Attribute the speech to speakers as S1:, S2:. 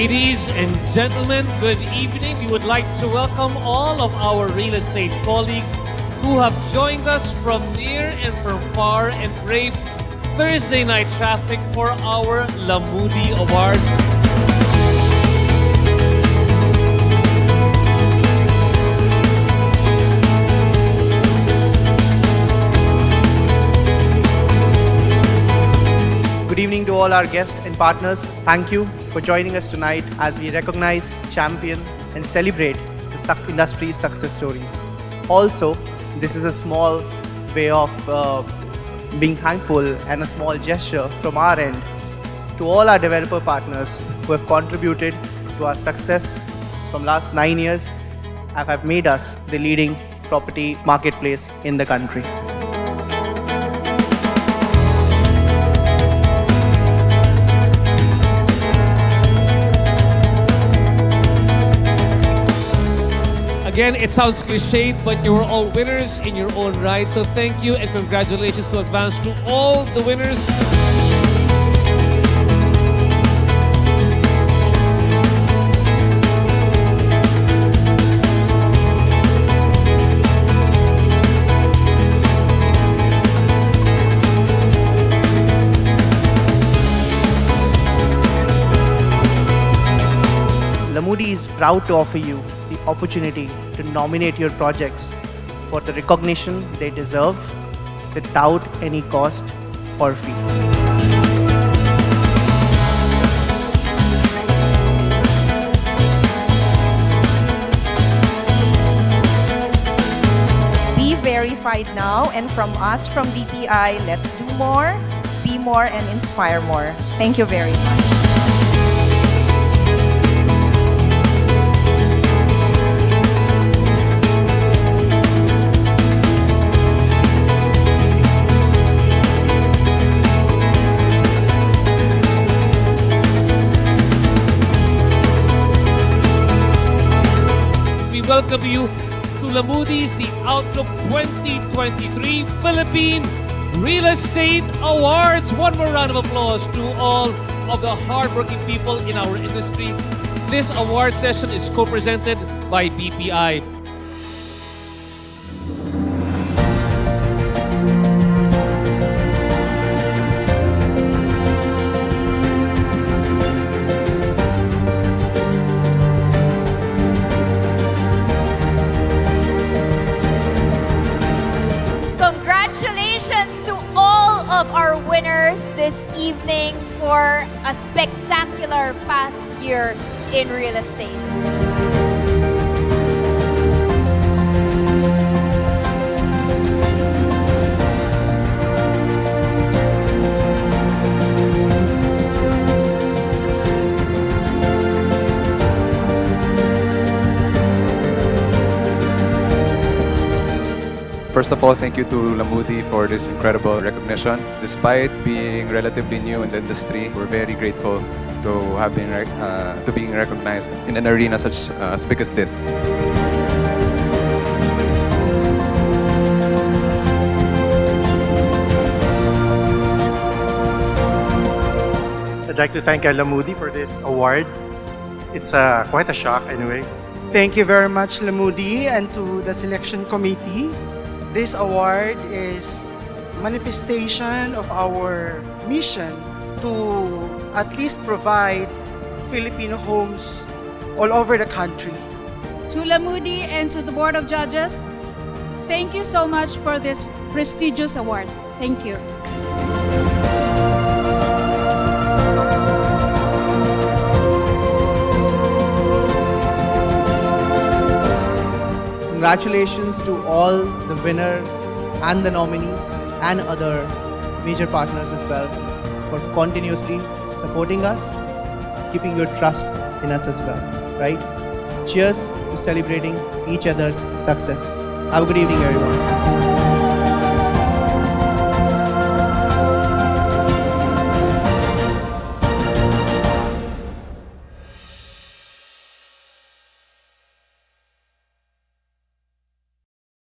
S1: Ladies and gentlemen, good evening. We would like to welcome all of our real estate colleagues who have joined us from near and from far and braved Thursday night traffic for our Lamudi Awards.
S2: Good evening to all our guests and partners. Thank you for joining us tonight as we recognize, champion, and celebrate the industry's success stories. Also, this is a small way of being thankful and a small gesture from our end to all our developer partners who have contributed to our success from last 9 years and have made us the leading property marketplace in the country.
S1: Again, it sounds cliched, but you were all winners in your own right. So thank you and congratulations to advance to all the winners.
S2: Lamudi is proud to offer you the opportunity to nominate your projects for the recognition they deserve without any cost or fee.
S3: Be verified now, and from us from BPI, let's do more, be more, and inspire more. Thank you very much.
S1: Welcome you to Lamudi's The Outlook 2023 Philippine Real Estate Awards. One more round of applause to all of the hardworking people in our industry. This award session is co-presented by BPI.
S4: Congratulations to all of our winners this evening for a spectacular past year in real estate.
S5: First of all, thank you to Lamudi for this incredible recognition. Despite being relatively new in the industry, we're very grateful to being recognized in an arena such as big as this.
S6: I'd like to thank Lamudi for this award. It's quite a shock anyway.
S7: Thank you very much, Lamudi, and to the selection committee. This award is manifestation of our mission to at least provide Filipino homes all over the country.
S8: To Lamudi and to the Board of Judges, thank you so much for this prestigious award. Thank you.
S2: Congratulations to all the winners and the nominees and other major partners as well for continuously supporting us, keeping your trust in us as well, right? Cheers to celebrating each other's success. Have a good evening, everyone.